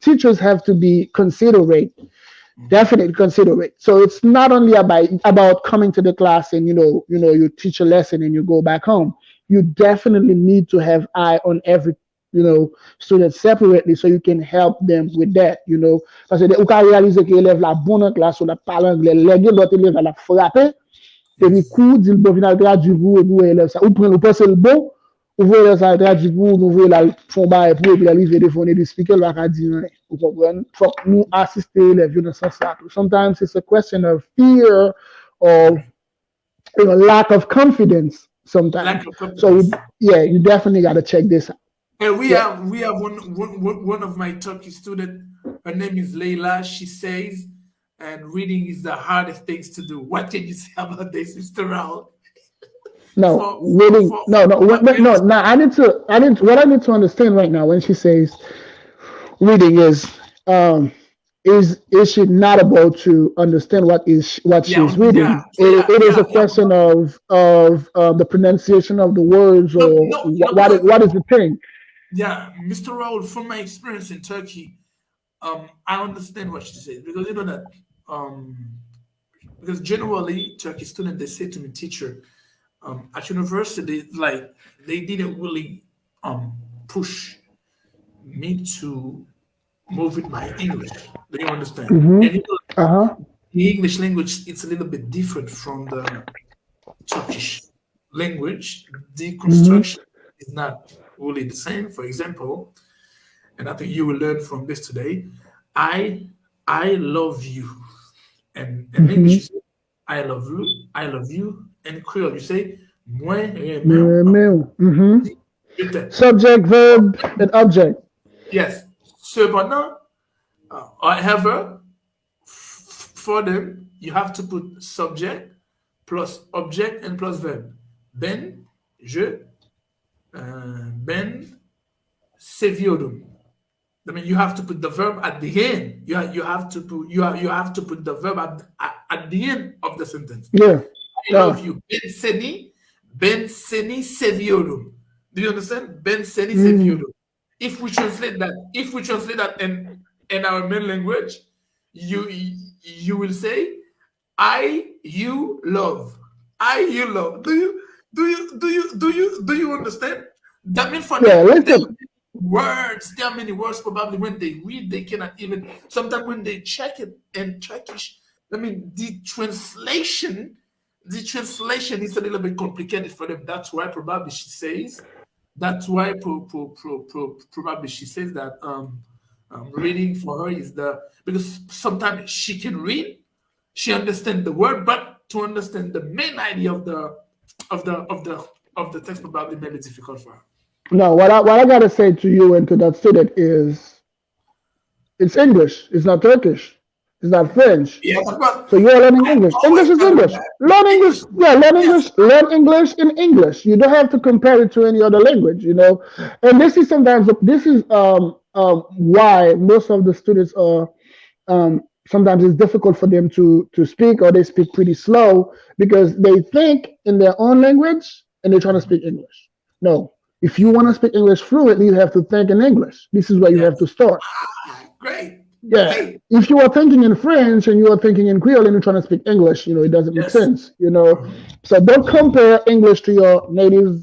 teachers have to be considerate, Mm-hmm. definitely considerate. So it's not only about coming to the class and you teach a lesson and you go back home. You definitely need to have eye on every student separately so you can help them with that. Parce que ou ka réaliser que élève la bonne en classe ou la parle anglais, l'autre élève la frapper et puis Yes. coup dit le bon final traduit pour élève ça ou prendre le penser le bon ou voir ça traduit pour nous la fond bas et puis arriver des fonds des speaker là ka dire rien. Vous comprenez? Faut que nous assister élèves dans ce sens là. Sometimes it's a question of fear or Mm-hmm. lack of confidence sometimes. Lack of So confidence. yeah, you definitely got to check this out. And we Yeah. have we have one of my Turkish student. Her name is Leila. She says, and reading is the hardest things to do. What can you say about this, Mr. Raul? No, For for reading. for, No, no, for no. early Now What I need to understand right now when she says reading um, is she not able to understand what yeah, she's yeah. reading? So yeah, It is yeah, a yeah. question of the pronunciation of the words No, or no, no, what is because the thing? yeah, Mr. Raul, from my experience in Turkey, I understand what she said because you know that because generally Turkish students they say to me, teacher, at university, like they didn't really push me to move with my English. Do you understand? And you know, Uh huh. the English language it's a little bit different from the Turkish language. The construction is not really the same. For example, and I think you will learn from this today. I I love you. And in English you say I love you, I love you. In Creole you say moi j'aime. Mm-hmm. Je t'aime. Subject, verb, and object. Yes. Cependant, however, for them, you have to put subject plus object and plus verb. Ben, je, ben, seviyorum. I mean, you have to put the verb at the end. You have to put you have to put the verb at the end of the sentence. Yeah. I love you. Ben seni seviyorum. Do you understand? Ben seni Mm. seviyorum. If we translate that in our main language, you you will say, I you love. I you love. Do you understand? That means for Yeah. them, there Listen. are many words. There are many words. Probably when they read, they cannot even. Sometimes when they check it in Turkish, I mean the translation is a little bit complicated for them. That's why probably she says. That's why probably she says that reading for her is the because sometimes she can read, she understands the word, but to understand the main idea of the of the of the text probably may be difficult for her. No. What I gotta say to you and to that student is it's English. It's not Turkish. It's not French. Yeah, but So you're learning I English. always English is tell her English. that Learn English. English. Yeah, learn Yes, English. Learn English in English. You don't have to compare it to any other language. And this is sometimes why most of the students are sometimes it's difficult for them to speak, or they speak pretty slow because they think in their own language and they're trying to speak English. No, if you want to speak English fluently, you have to think in English. This is where you have Yes. to start. Great. Yeah. Great. If you are thinking in French and you are thinking in Creole and you're trying to speak English, it doesn't make Yes. sense. So don't compare English to your native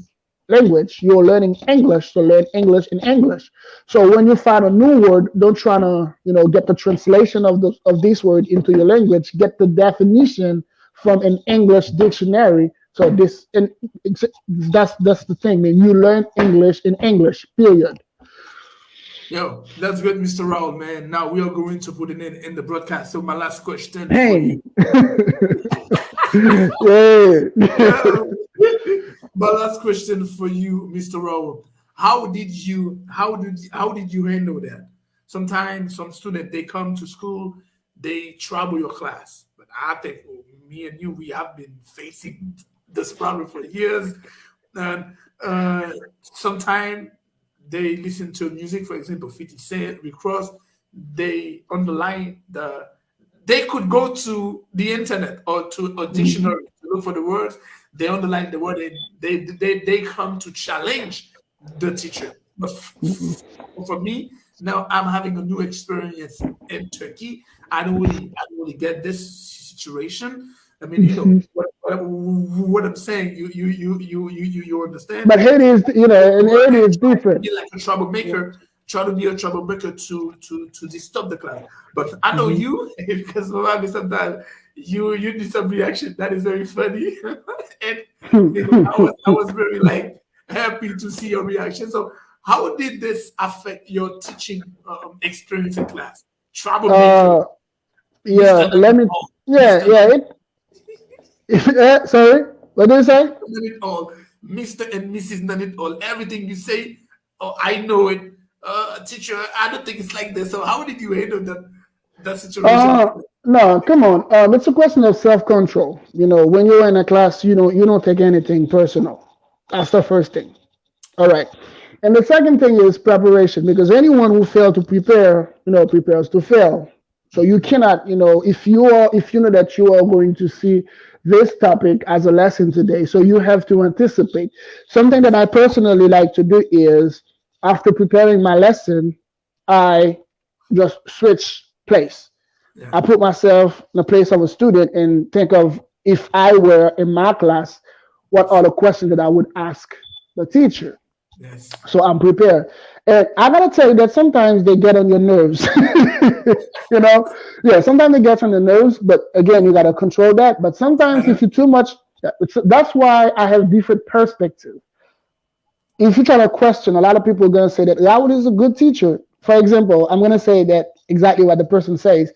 language. You're learning English, so learn English in English. So when you find a new word, don't try to, get the translation of this word into your language. Get the definition from an English dictionary. So this and that's the thing, man. You learn English in English. Period. Yo, that's good, Mr. Raul, man. Now we are going to put it in the broadcast. So my last question for you. Pain. Yeah. Yeah. My last question for you, Mr. Raul. How did you handle that? Sometimes some student they come to school, they trouble your class. But I think me and you, we have been facing this problem for years. And sometimes they listen to music, for example, 50 Cent, Rick Ross, they underline they could go to the internet or to a Mhm. dictionary to look for the words. They underline the word and they come to challenge the teacher. But Mhm. for me, now I'm having a new experience in Turkey. I don't really get this situation. I mean, Mhm. what I'm saying. You understand? But Haiti is, and Haiti And is try to different. be like a Yeah. troublemaker, try to be a troublemaker to disturb the class. But I know Mhm. you because probably sometimes you do some reaction that is very funny, and I was very like happy to see your reaction. So how did this affect your teaching experience in class? Troublemaker, uh, Mister yeah. Let Know me. It All, Yeah, Mister yeah. Know Sorry. What did you say? It All, Mister and Mrs. Know It All. Everything you say, oh, I know it. Teacher, I don't think it's like this. So how did you handle that situation? No, come on. It's a question of self-control. When you're in a class, you don't take anything personal. That's the first thing. All right. And the second thing is preparation, because anyone who fails to prepare, prepares to fail. So you cannot, if you know that you are going to see this topic as a lesson today, so you have to anticipate. Something that I personally like to do is after preparing my lesson, I just switch place. Yeah. I put myself in the place of a student and think of if I were in my class, what are the questions that I would ask the teacher? Yes. So I'm prepared. And I gotta tell you that sometimes they get on your nerves. you know, yeah, sometimes they get on the nerves, but again, you gotta control that. But sometimes Uh-huh. if you too much, that's why I have different perspectives. If you try to question, a lot of people are gonna say that Raoul is a good teacher. For example, I'm gonna say that exactly what the person says.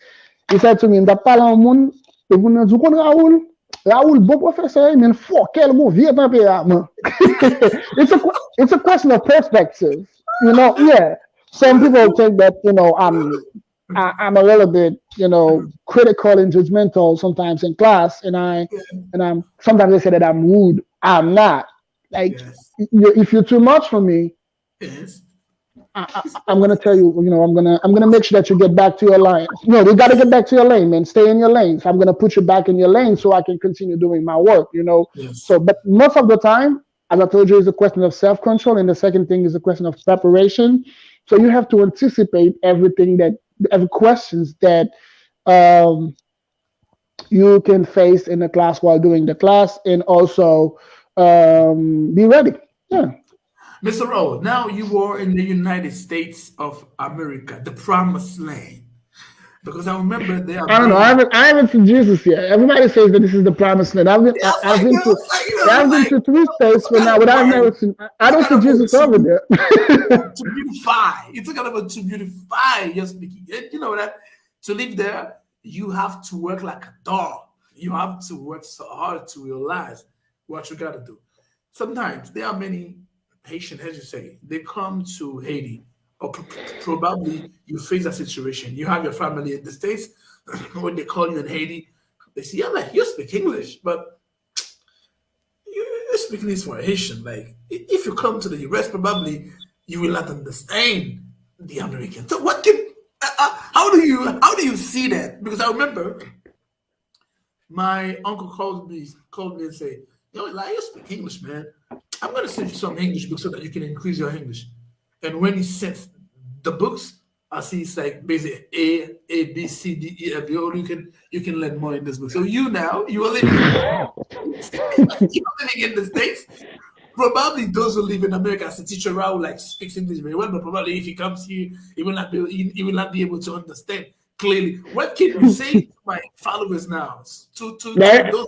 He said to me, "Mda pala an moun, e moun nan djou kon Raoul, Raoul bon professeur, men fok el moun vie temperament." It's a question of perspective. Yeah. Some people think that I'm a little bit critical and judgmental sometimes in class, and I'm sometimes they say that I'm rude. I'm not. Like Yes. if you're too much for me, Yes. I'm gonna tell you, I'm gonna make sure that you get back to your lane. No, we gotta get back to your lane, man. Stay in your lane. So I'm gonna put you back in your lane so I can continue doing my work. Yes. So, but most of the time, as I told you, it's a question of self-control, and the second thing is a question of preparation. So you have to anticipate every questions that um, you can face in the class while doing the class, and also be ready. Yeah. Mr. Rowe, now you are in the United States of America, the promised land. Because I remember there are I don't know. I many. haven't. I haven't seen Jesus yet. Everybody says that this is the promised land. I've been. Yeah, I, it's I've like, been to. I've been like, to three states it's for kind now, of but I've word. never seen. I It's don't kind see of word Jesus over there. to beautify. It's a kind of a to beautify your speaking. And you know that to live there, you have to work like a dog. You have to work so hard to realize what you got to do. Sometimes there are many Haitian, as you say, they come to Haiti, or probably you face a situation. You have your family in the States. When they call you in Haiti, they say, yeah, like, you speak English, but you speak this for a Haitian. Like, if you come to the US, probably you will not understand the American. So, how how do you see that? Because I remember my uncle called me and say, "Yo, like you speak English, man. I'm gonna send you some English books so that you can increase your English." And when he sent the books, I see it's like basically A B C D E F. You can learn more in this book. So you are living you're living in the States. Probably those who live in America, as a teacher, Raul like speaks English very well, but probably if he comes here, he will not be able to understand clearly. What can you say to my followers now, to Right? those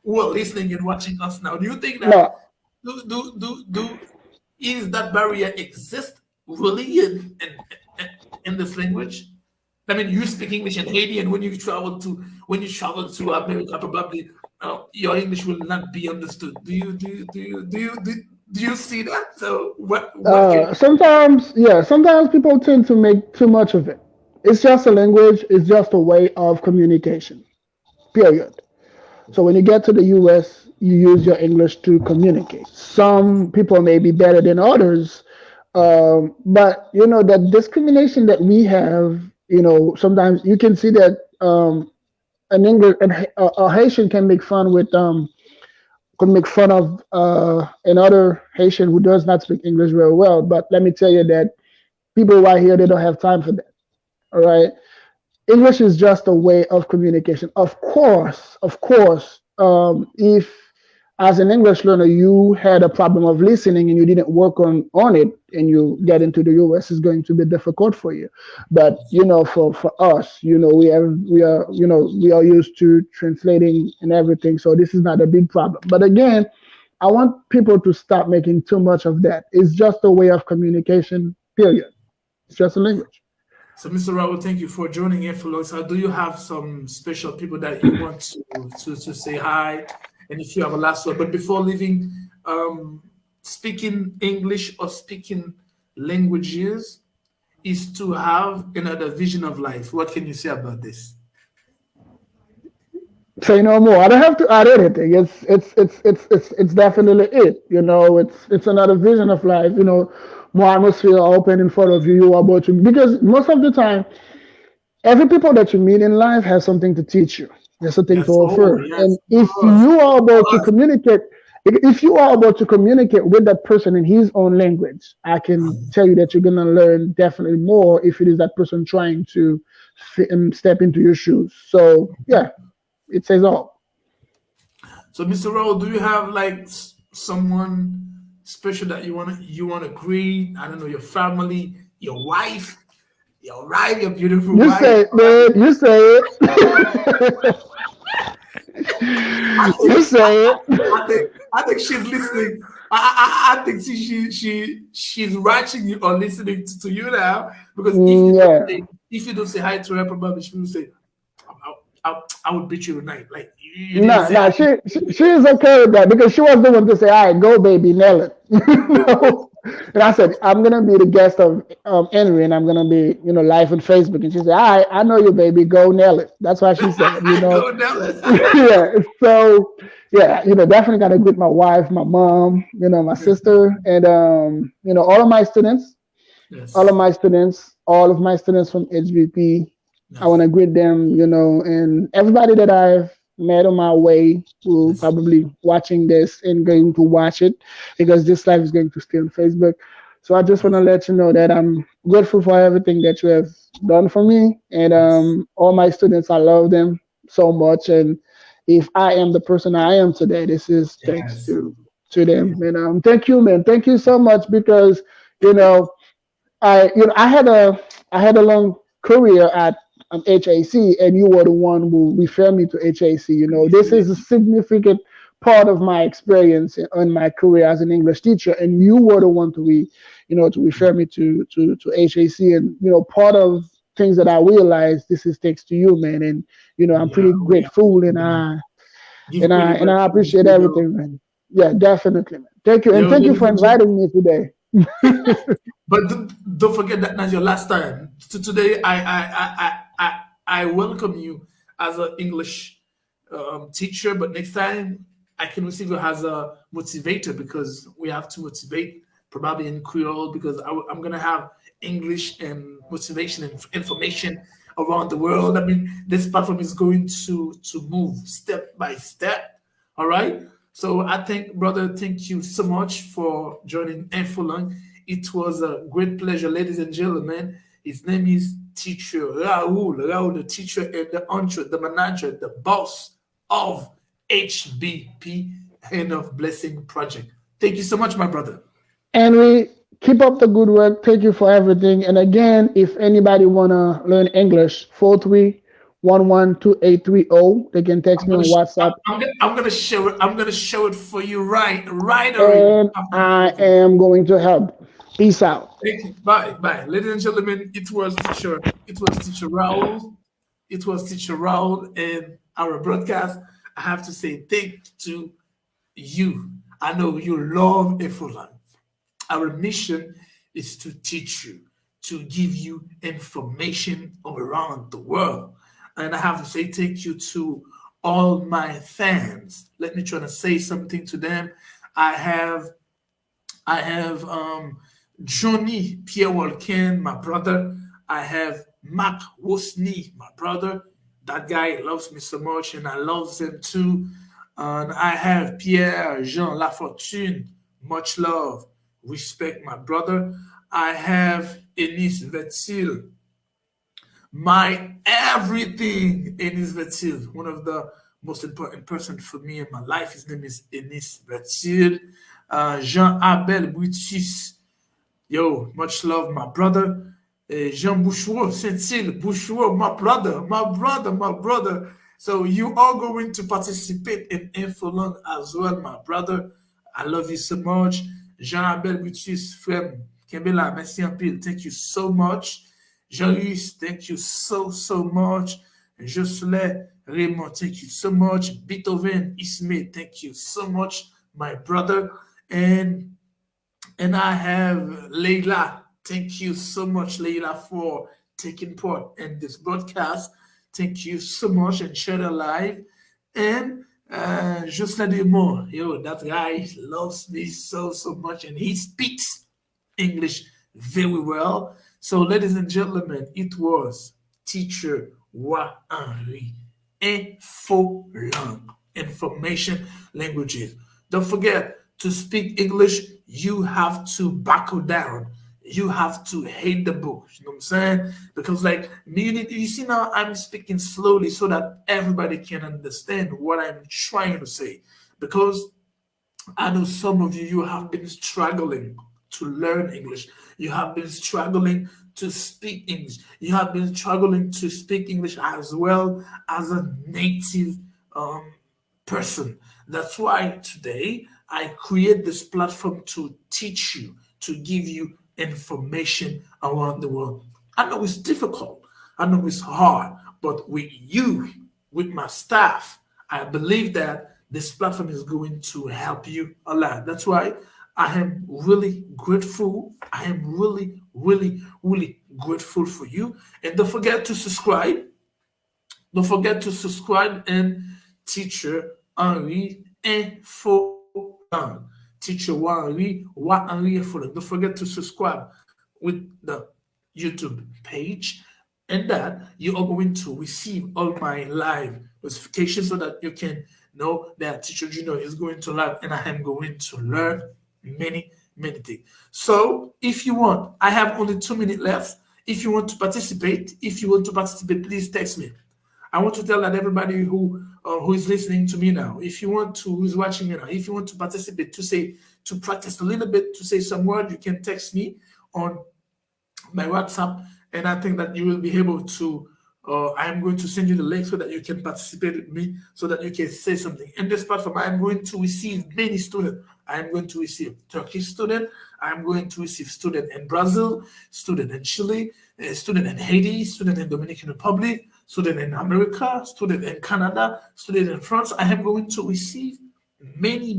who are listening and watching us now? Do you think that No. do is that barrier exist really in this language? I mean, you speak English in Haiti, and when you travel to America, probably your English will not be understood. Do you see that? So what can Sometimes, yeah, sometimes people tend to make too much of it. It's just a language, it's just a way of communication, period. So when you get to the US, you use your English to communicate. Some people may be better than others, but that discrimination that we have, sometimes you can see that an English, a Haitian can make fun of another Haitian who does not speak English very well. But let me tell you that people right here, they don't have time for that. All right. English is just a way of communication. Of course, if as an English learner you had a problem of listening and you didn't work on it, and you get into the US, it's going to be difficult for you. But for us, we are used to translating and everything, so this is not a big problem. But again, I want people to stop making too much of that. It's just a way of communication. Period. It's just a language. So, Mr. Raul, thank you for joining in for us. Do you have some special people that you want to say hi? And if you have a last word, but before leaving, speaking English or speaking languages is to have another vision of life. What can you say about this? Say no more. I don't have to add anything. It's definitely it. It's another vision of life. More atmosphere open in front of you. You are about to, because most of the time, every people that you meet in life has something to teach you. There's something to Yes. Oh, offer. And yes. if Us. you are about to Us. communicate, if you are about to communicate with that person in his own language, I can tell you that you're gonna learn definitely more if it is that person trying to step into your shoes. So yeah, it says all. So, Mr. Raul, do you have like someone special that you wanna greet? I don't know, your family, your wife, your beautiful You wife. say it, man. You say it. I think You say it. I think she's listening. I think she's watching you or listening to you now, because Yeah. if you don't say hi to her, probably she will say, I would beat you tonight. Like you didn't Nah, say hi. nah. She is okay with that because she was the one to say, "All right, go, baby, nail it." And I said, "I'm gonna be the guest of Henry, and I'm gonna be, live on Facebook." And she said, "All right, I know you, baby. Go nail it." That's what she said. Go tell her. Yeah. So yeah, definitely gotta greet my wife, my mom, my sister, and all of my students, all of Yes. my students, all of my students from HVP. I want Yes. to greet them, and everybody that I've met on my way will Yes. probably watching this and going to watch it because this live is going to stay on Facebook. So I just want to Yes. let you know that I'm grateful for everything that you have done for me, and Yes. all my students. I love them so much, and if I am the person I am today, this is thanks Yes. to Yes. them. And thank you, man. Thank you so much because you know I had a long career at HAC, and you were the one who referred me to HAC. This is a significant part of my experience in my career as an English teacher, and you were the one to refer me to HAC, and part of things that I realized this is thanks to you, man, and I'm Yeah. pretty We have grateful, to and I give and I credit and where I credit is appreciate due, though. everything, man. Yeah, definitely, man. Thank you, and Yo, thank you ladies for and gentlemen. inviting me today. But don't forget that that's your last time. Today, I welcome you as an English teacher, but next time I can receive you as a motivator, because we have to motivate probably in Creole, because I'm gonna have English and motivation and information around the world. I mean, this platform is going to move step by step. All right. So I think, brother, thank you so much for joining Infolong. It was a great pleasure, ladies and gentlemen. His name is Teacher Raoul. Raoul, the teacher and the entrepreneur, the manager, the boss of HBP, Hand of Blessing Project. Thank you so much, my brother. Henry, keep up the good work. Thank you for everything. And again, if anybody wanna learn English, 43112830, they can text I'm me gonna on sh- WhatsApp. I'm gonna show it. I'm gonna show it for you right away And after the I interview. am going to help. Peace out. Thank you. Bye. Ladies and gentlemen, it was teacher Raoul. It was teacher Raoul and our broadcast. I have to say thank to you. I know you love Efolan. Our mission is to teach you, to give you information around the world. And I have to say thank you to all my fans. Let me try to say something to them. I have I have Johnny Pierre Walken, my brother. I have Mark Wosny, my brother. That guy loves me so much, and I love him too. And I have Pierre Jean Lafortune, much love, respect, my brother. I have Enis Vetil, my everything. Enis Vetil, one of the most important person for me in my life. His name is Enis Vetil. Jean Abel Brutus, yo, much love, my brother. Jean Bouchouot, Saint-Cyr, Bouchouot, my brother. So you are going to participate in Infolong as well, my brother. I love you so much. Jean Abel Brutus, friend, Kembela, merci un pile. Thank you so much. Jean-Louis, thank you so much. Jocelyn, Raymond, thank you so much. Beethoven, Ismay, thank you so much, my brother. And and I have Leila. Thank you so much, Leila, for taking part in this broadcast. Thank you so much and share it live. And just let you more, yo, that guy loves me so much, and he speaks English very well. So, ladies and gentlemen, it was teacher Wa Henry. Info Learn, information languages. Don't forget to speak English. You have to buckle down. You have to hate the book. You know what I'm saying? Because like you see now I'm speaking slowly so that everybody can understand what I'm trying to say. Because I know some of you have been struggling to learn English. You have been struggling to speak English. You have been struggling to speak English as well as a native um, person. That's why today I create this platform to teach you, to give you information around the world. I know it's difficult. I know it's hard, but with you, with my staff, I believe that this platform is going to help you a lot. That's why I am really grateful. I am really grateful for you. And don't forget to subscribe. Don't forget to subscribe and Teacher Henry Info Learn. Teacher Henry, what Henry Info Learn. Don't forget to subscribe with the YouTube page, and that you are going to receive all my live notifications so that you can know that Teacher Junior is going to live and I am going to learn many things. So if you want, I have only 2 minutes left. If you want to participate, please text me. I want to tell that everybody who is listening to me now, if you want to, who's watching me now, if you want to participate, to practice a little bit, to say some word, you can text me on my WhatsApp, and I think that you will be able to. I am going to send you the link so that you can participate with me, so that you can say something. In this platform, I am going to receive many students. I am going to receive Turkish student. I am going to receive student in Brazil, student in Chile, student in Haiti, student in Dominican Republic, student in America, student in Canada, student in France. I am going to receive many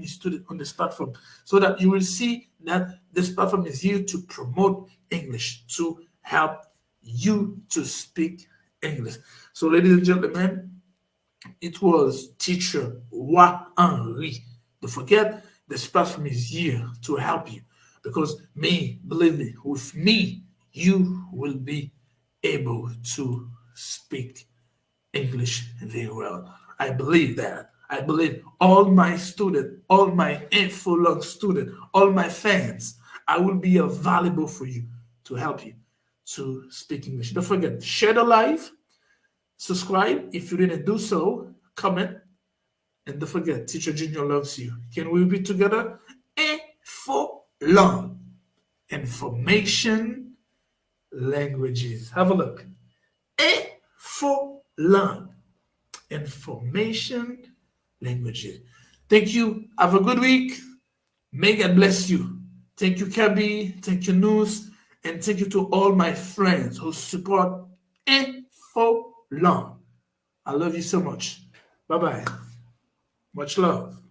students on this platform so that you will see that this platform is here to promote English, to help you to speak English. So, ladies and gentlemen, it was teacher Wa Henri. Don't forget, this platform is here to help you because me, believe me, with me, you will be able to speak English very well. I believe that. I believe all my students, all my info students, all my fans, I will be available for you to help you to speak English. Don't forget, share the live, subscribe if you didn't do so, comment, and don't forget, Teacher Junior loves you. Can we repeat together? Info long. Information languages. Have a look. Info long. Information languages. Thank you. Have a good week. May God bless you. Thank you, Kabi. Thank you, News. And thank you to all my friends who support Info Long. I love you so much. Bye bye. Much love.